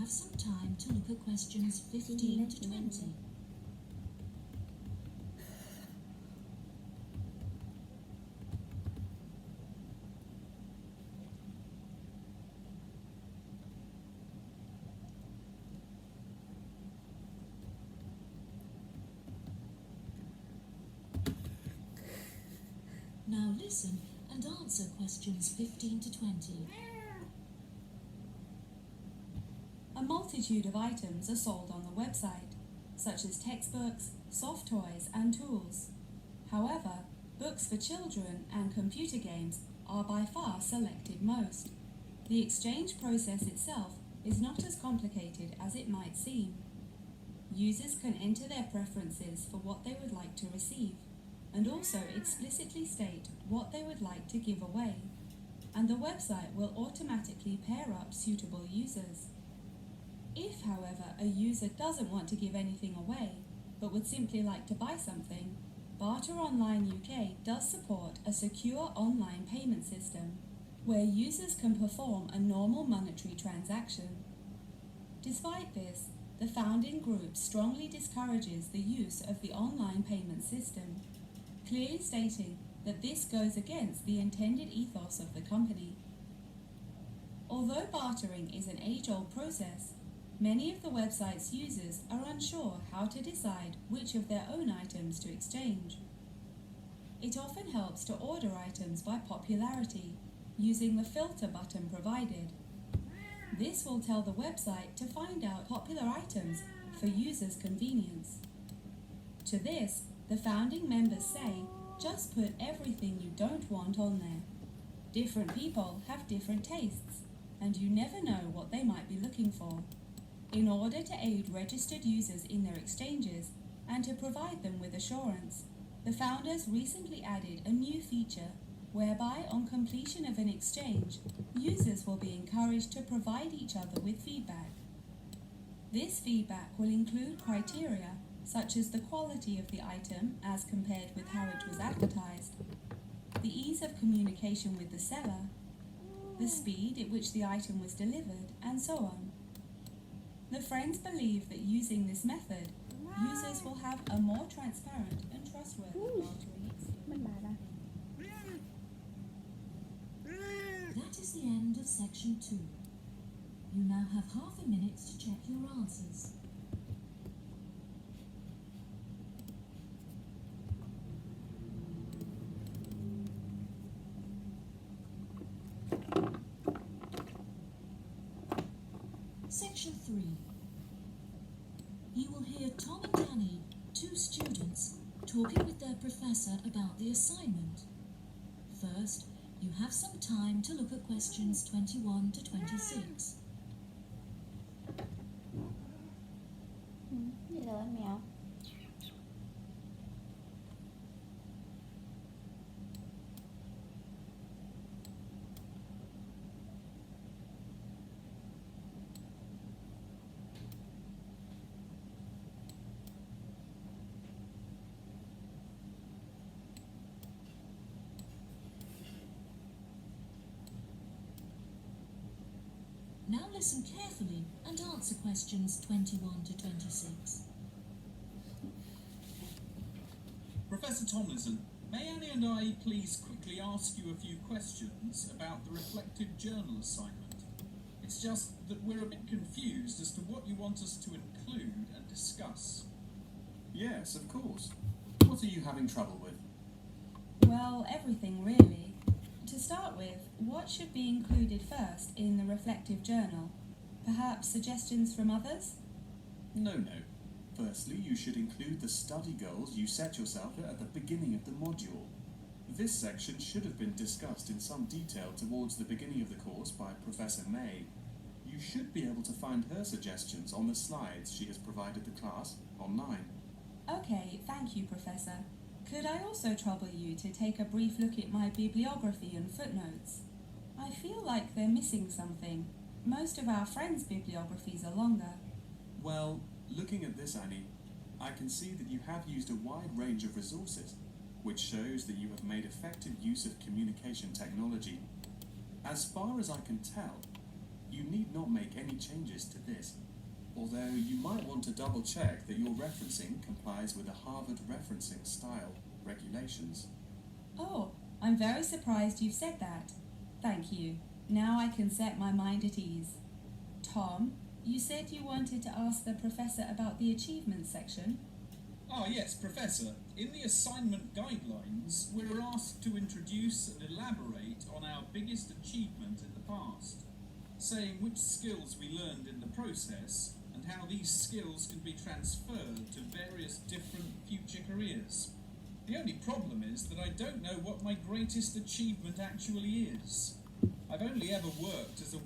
have some time to look at questions 15 to 20. Now listen and answer questions 15 to 20. A multitude of items are sold on the website, such as textbooks, soft toys and tools. However, books for children and computer games are by far selected most. The exchange process itself is not as complicated as it might seem. Users can enter their preferences for what they would like to receive, and also explicitly state what they would like to give away, and the website will automatically pair up suitable users. If, however, a user doesn't want to give anything away, but would simply like to buy something, Barter Online UK does support a secure online payment system, where users can perform a normal monetary transaction. Despite this, the founding group strongly discourages the use of the online payment system, clearly stating that this goes against the intended ethos of the company. Although bartering is an age-old process, many of the website's users are unsure how to decide which of their own items to exchange. It often helps to order items by popularity, using the filter button provided. This will tell the website to find out popular items for users' convenience. To this, the founding members say, just put everything you don't want on there. Different people have different tastes, and you never know what they might be looking for. In order to aid registered users in their exchanges and to provide them with assurance, the founders recently added a new feature whereby on completion of an exchange, users will be encouraged to provide each other with feedback. This feedback will include criteria such as the quality of the item as compared with how it was advertised, the ease of communication with the seller, the speed at which the item was delivered, and so on. The friends believe that using this method, users will have a more transparent and trustworthy bartering experience. That is the end of section 2. You now have half a minute to check your answers. Section 3. You will hear Tom and Danny, two students, talking with their professor about the assignment. First, you have some time to look at questions 21 to 26. Gì đâu anh mèo? Now listen carefully and answer questions 21 to 26. Professor Tomlinson, may Annie and I please quickly ask you a few questions about the reflective journal assignment? It's just that we're a bit confused as to what you want us to include and discuss. Yes, of course. What are you having trouble with? Well, everything really. To start with, what should be included first in the reflective journal? Perhaps suggestions from others? No. Firstly, you should include the study goals you set yourself at the beginning of the module. This section should have been discussed in some detail towards the beginning of the course by Professor May. You should be able to find her suggestions on the slides she has provided the class online. Okay, thank you, Professor. Could I also trouble you to take a brief look at my bibliography and footnotes? I feel like they're missing something. Most of our friends' bibliographies are longer. Well, looking at this, Annie, I can see that you have used a wide range of resources, which shows that you have made effective use of communication technology. As far as I can tell, You need not make any changes to this, although you might want to double check that your referencing complies with the Harvard referencing style regulations. Oh, I'm very surprised you've said that. Thank you. Now I can set my mind at ease. Tom, you said you wanted to ask the professor about the achievements section? Ah, yes, Professor. In the assignment guidelines, we're asked to introduce and elaborate on our biggest achievement in the past, saying which skills we learned in the process and how these skills can be transferred to various different future careers. The only problem is that I don't know what my greatest achievement actually is. I've only ever worked as a